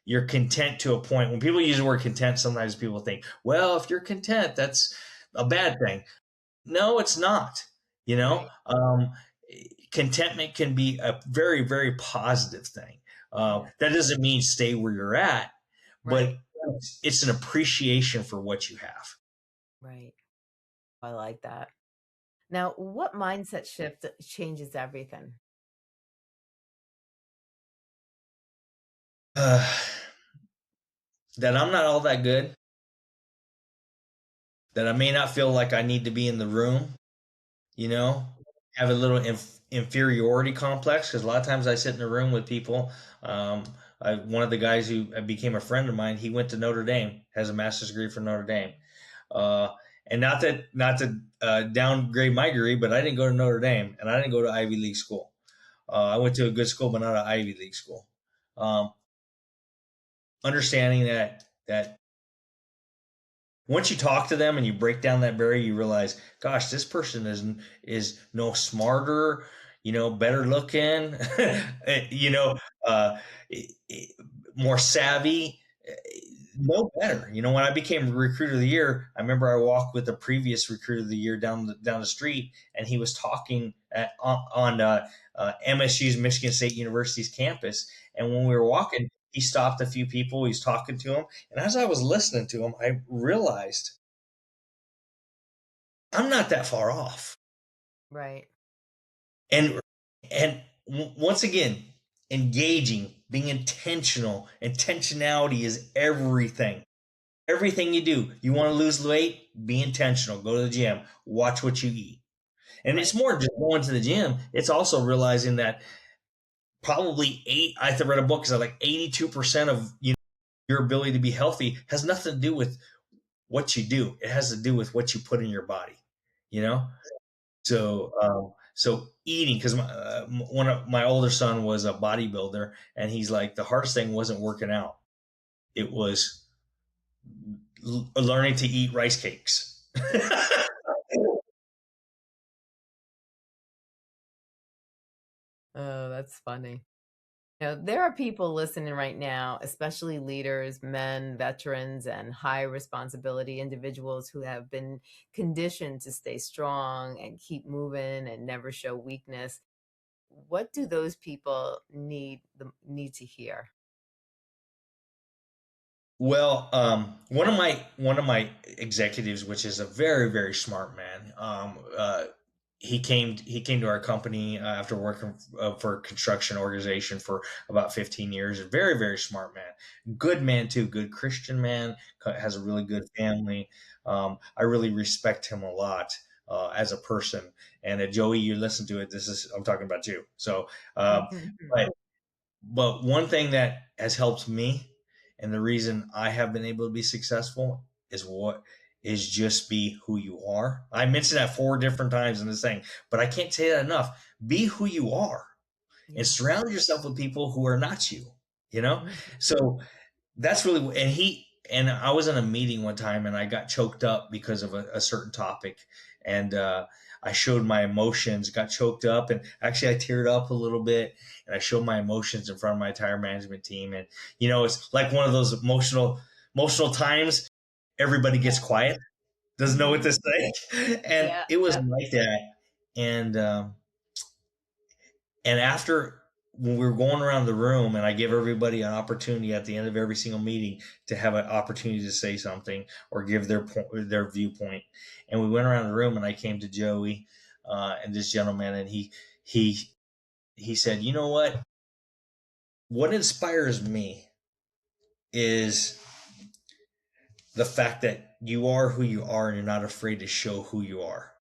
you're content to a point. When people use the word content, sometimes people think, well, if you're content, that's a bad thing. No, it's not. You know, Right. contentment can be a very, very positive thing. Yeah. That doesn't mean stay where you're at, Right. but it's an appreciation for what you have. Right. I like that. Now, what mindset shift changes everything? Uh, that I'm not all that good, that I may not feel like I need to be in the room, you know, have a little inferiority complex, because a lot of times I sit in a room with people. Um, one of the guys who became a friend of mine, he went to Notre Dame, has a master's degree from Notre Dame. Uh, and not to downgrade my degree, but I didn't go to Notre Dame, and I didn't go to Ivy League school. I went to a good school, but not an Ivy League school. Um, Understanding that once you talk to them and you break down that barrier, you realize, gosh, this person is no smarter, better looking, you know, uh, more savvy, no better. When I became recruiter of the year, I remember I walked with the previous recruiter of the year down the street, and he was talking on MSU's Michigan State University's campus. And when we were walking, he stopped a few people. He was talking to them, and as I was listening to him, I realized I'm not that far off. Right. And once again, engaging, being intentional. Intentionality is everything. Everything you do. You want to lose weight? Be intentional. Go to the gym. Watch what you eat. And it's Right. more just going to the gym. It's also realizing that probably I read a book, so like 82% of your ability to be healthy has nothing to do with what you do. It has to do with what you put in your body. You know. So eating, because one of my older son was a bodybuilder, and he's like, the hardest thing wasn't working out; it was learning to eat rice cakes. Oh, that's funny. There are people listening right now, especially leaders, men, veterans, and high responsibility individuals who have been conditioned to stay strong and keep moving and never show weakness. What do those people need to hear? Well, one of my executives, which is a very very smart man, he came to our company after working for a construction organization for about 15 years. A very very smart man, good man too, good Christian man, has a really good family. I really respect him a lot as a person. And Joey, you listen to it. This is I'm talking about you. So, but one thing that has helped me and the reason I have been able to be successful is just be who you are. I mentioned that 4 different times in this thing, but I can't say that enough. Be who you are and Yeah. surround yourself with people who are not you, you know? Mhm. So that's really, and I was in a meeting one time and I got choked up because of a certain topic. And I showed my emotions, got choked up, and actually I teared up a little bit. And I showed my emotions in front of my entire management team. And it's like one of those emotional times. Everybody gets quiet, doesn't know what Mhm. to say, and Yeah. it was Yep. like that. And after, when we were going around the room, and I give everybody an opportunity at the end of every single meeting to have an opportunity to say something or give their viewpoint, and we went around the room, and I came to Joey and this gentleman, and he he said, "You know what inspires me is the fact that you are who you are and you're not afraid to show who you are."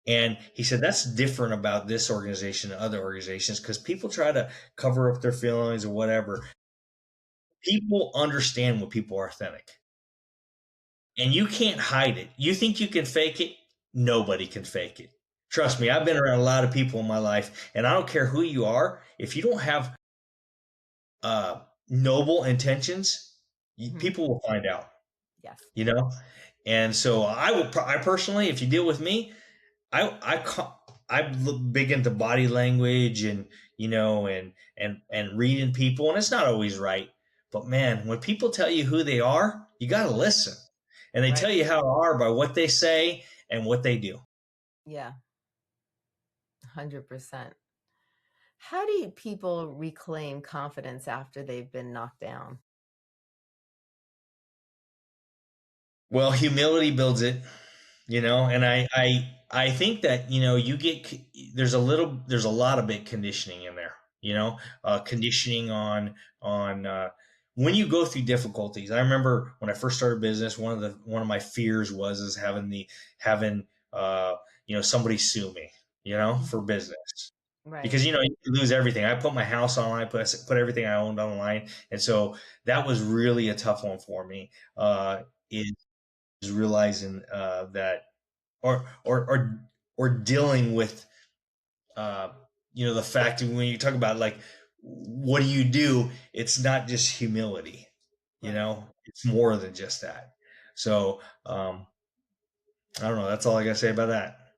And he said that's different about this organization and other organizations, because people try to cover up their feelings or whatever. People understand when people are authentic, and you can't hide it. You think you can fake it? Nobody can fake it. Trust me, I've been around a lot of people in my life, and I don't care who you are. If you don't have noble intentions, Mhm. people will find out. Yes. You know, and so I personally, if you deal with me, I'm big into body language, and reading people, and it's not always right. But man, when people tell you who they are, you got to listen, and they Right. tell you how they are by what they say and what they do. Yeah. 100%. How do people reclaim confidence after they've been knocked down? Well, humility builds it, and I think that there's a lot of big conditioning in there, conditioning on when you go through difficulties. I remember when I first started business, one of my fears was is having somebody sue me, for Mhm. business, Right. because you lose everything. I put my house online, put everything I owned online, and so that was really a tough one for me. Is realizing that, or or or or dealing with uh, the fact that when you talk about, like, what do you do, it's not just humility, Right. it's more than just that. So I don't know, that's all I gotta say about that.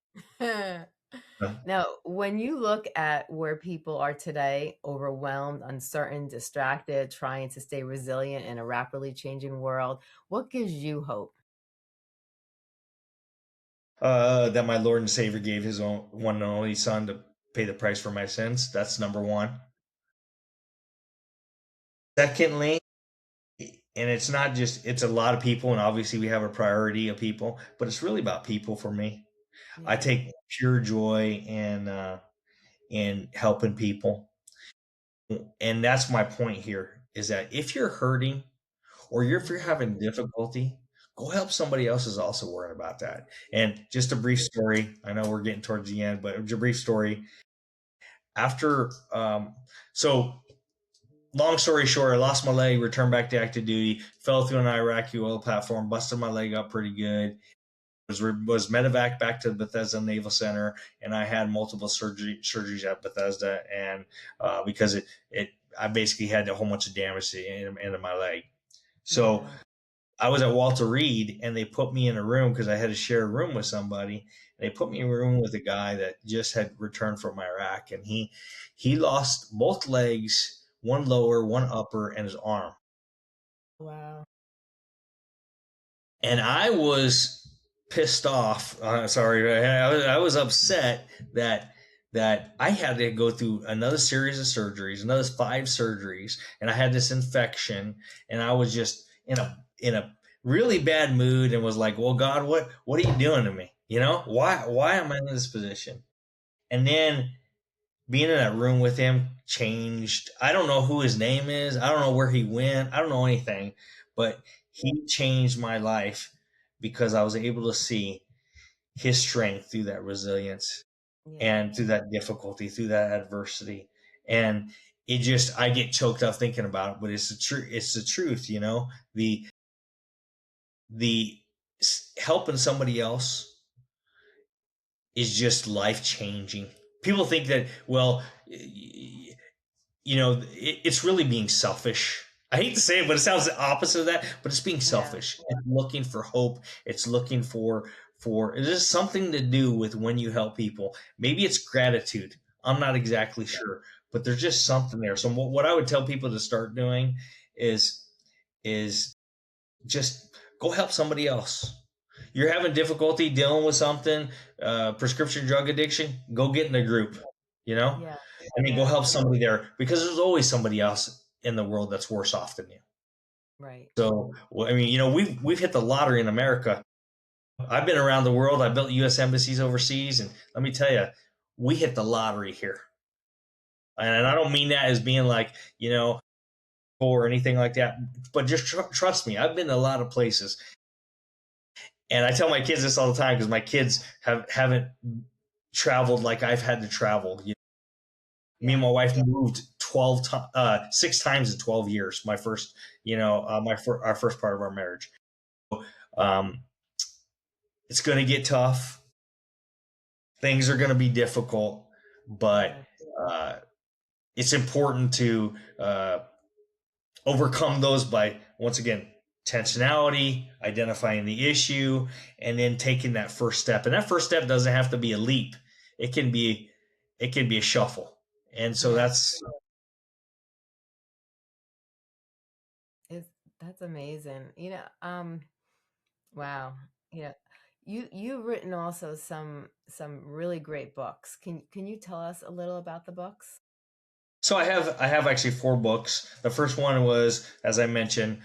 Now, when you look at where people are today, overwhelmed, uncertain, distracted, trying to stay resilient in a rapidly changing world, what gives you hope? That my Lord and Savior gave his own one and only son to pay the price for my sins. That's number one. Secondly, and it's not just, it's a lot of people, and obviously we have a priority of people, but it's really about people for me. I Yeah. take pure joy in helping people, and that's my point here, is that if you're hurting, or if you're Mhm. having difficulty, go help somebody else is also worrying about that. And just a brief story, I know we're getting towards the end, but a brief story. After so long story short, I lost my leg, returned back to active duty, fell through an Iraqi oil platform, busted my leg up pretty good. Was medevac back to Bethesda Naval Center, and I had multiple surgeries at Bethesda, and because it I basically had a whole bunch of damage into my leg. So Yeah. I was at Walter Reed, and they put me in a room because I had to share a room with somebody. They put me in a room with a guy that just had returned from Iraq, and he lost both legs, one lower, one upper, and his arm. Wow. And I was pissed off. Sorry, I was upset that I had to go through another series of surgeries, another 5 surgeries, and I had this infection, and I was just in a really bad mood, and was like, "Well, God, what are you doing to me? Why am I in this position?" And then being in that room with him changed. I don't know who his name is. I don't know where he went. I don't know anything, but he changed my life because I was able to see his strength through that resilience Yeah. and through that difficulty, through that adversity. And I get choked up thinking about it, but it's the truth, the helping somebody else is just life changing. People think that, well, it's really being selfish. I hate to say it, but it sounds the opposite of that. But it's being Yeah. selfish. It's looking for hope. It's looking for it is something to do with when you help people. Maybe it's gratitude. I'm not exactly sure, but there's just something there. So what I would tell people to start doing is is just go help somebody else. You're having difficulty dealing with something, prescription drug addiction, go get in a group, you know? Yeah. I mean, go Yeah. help somebody there because there's always somebody else in the world that's worse off than you. Right. So, well, I mean, we've hit the lottery in America. I've been around the world. I built U.S. embassies overseas, and let me tell you, we hit the lottery here. And I don't mean that as being like, or anything like that, but just trust me. I've been to a lot of places, and I tell my kids this all the time because my kids haven't traveled like I've had to travel. Me and Yeah. my wife moved 6 times in 12 years. My first, our first part of our marriage. Um, it's going to get tough. Things are going to be difficult, but Yeah. uh, it's important to overcome those by, once again, intentionality, identifying the issue, and then taking that first step. And that first step doesn't have to be a leap. It can be a shuffle. And so Yeah. that's It's That's amazing. Wow. Yeah. You've written also some really great books. Can you tell us a little about the books? So I have actually 4 books. The first one was, as I mentioned,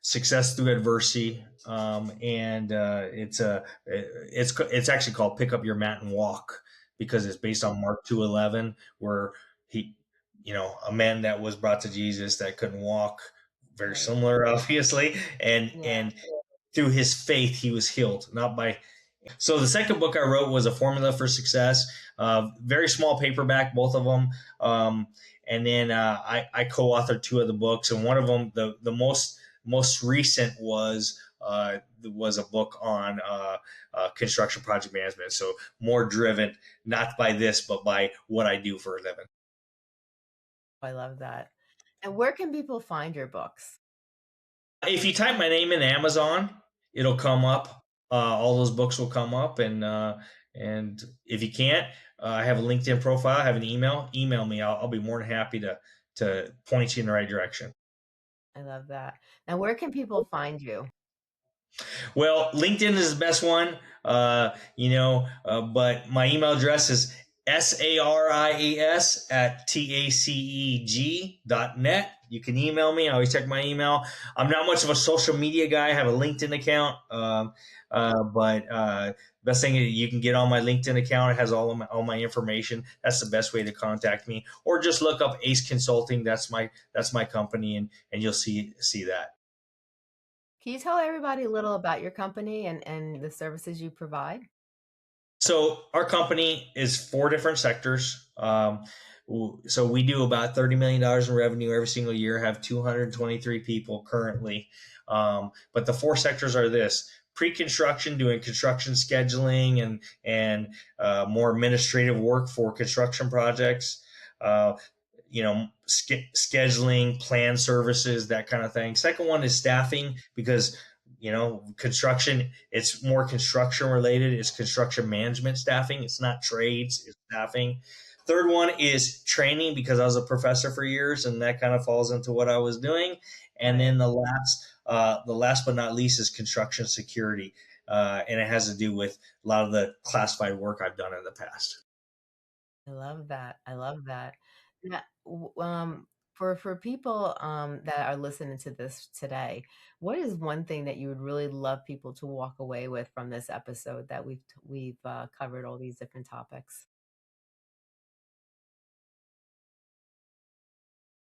Success Through Adversity, and it's actually called Pick Up Your Mat and Walk because it's based on Mark 2:11, where he, a man that was brought to Jesus that couldn't walk, very Right. similar, obviously, and Yeah. and through his faith he was healed, not by. So the second book I wrote was A Formula for Success. Very small paperback, both of them. And then I co-authored 2 of the books, and one of them, the most recent, was a book on construction project management. So more driven, not by this, but by what I do for a living. I love that. And where can people find your books? If you type my name in Amazon, it'll come up. All those books will come up, and if you can't, I have a LinkedIn profile. I have an email. Email me. I'll be more than happy to point you in the right direction. I love that. Now, where can people find you? Well, LinkedIn is the best one, but my email address is SARIAS@TACEG.net. You can email me. I always check my email. I'm not much of a social media guy. I have a LinkedIn account, but best thing is you can get on my LinkedIn account. It has all my information. That's the best way to contact me, or just look up Ace Consulting. That's my company, and you'll see that. Can you tell everybody a little about your company and the services you provide? So our company is 4 different sectors. So we do about $30 million in revenue every single year. Have 223 people currently, but the 4 sectors are this: pre-construction, doing construction scheduling and more administrative work for construction projects. Uh, scheduling, plan services, that kind of thing. Second one is staffing because construction, it's more construction related. It's construction management staffing. It's not trades, it's staffing. Third one is training because I was a professor for years, and that kind of falls into what I was doing. And then Right. the last but not least is construction security, and it has to do with a lot of the classified work I've done in the past. I love that. I love that. Yeah, for people that are listening to this today, what is one thing that you would really love people to walk away with from this episode that we've covered all these different topics?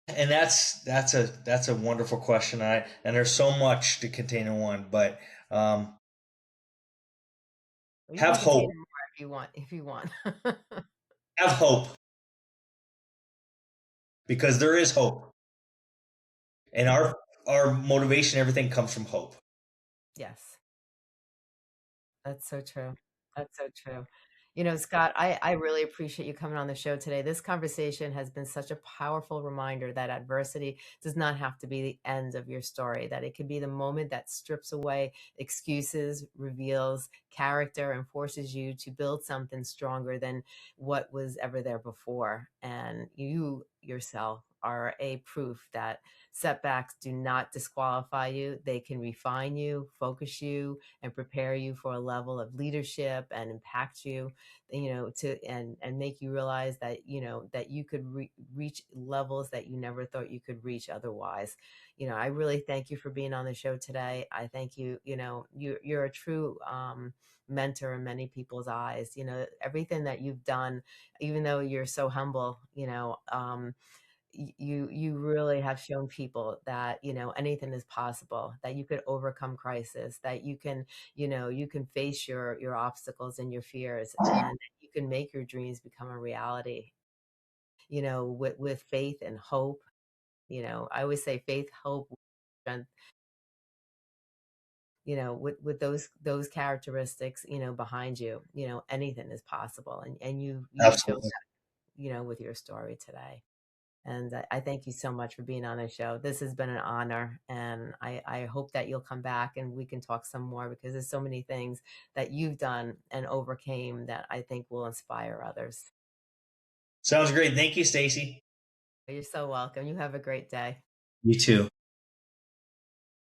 And that's a wonderful question. And there's so much to contain in one, but um, Or you have can contain hope. it more if you want. If you want. Have hope, because there is hope, and our motivation, everything comes from hope. Yes. That's so true. That's so true. You know, Scott, I really appreciate you coming on the show today. This conversation has been such a powerful reminder that adversity does not have to be the end of your story, that it can be the moment that strips away excuses, reveals character, and forces you to build something stronger than what was ever there before. And you yourself are a proof that setbacks do not disqualify you. They can refine you, focus you, and prepare you for a level of leadership and impact you, to and make you realize that that you could reach levels that you never thought you could reach otherwise. I really thank you for being on the show today. I thank you. You're a true mentor in many people's eyes. Everything that you've done, even though you're so humble, you really have shown people that anything is possible, that you could overcome crisis, that you can face your obstacles and your fears, and you can make your dreams become a reality, with faith and hope. I always say faith, hope, strength. With those characteristics behind you, anything is possible, and you've shown Absolutely. that, with your story today. And I thank you so much for being on the show. This has been an honor. And I hope that you'll come back and we can talk some more, because there's so many things that you've done and overcame that I think will inspire others. Sounds great. Thank you, Stacy. You're so welcome. You have a great day. You too.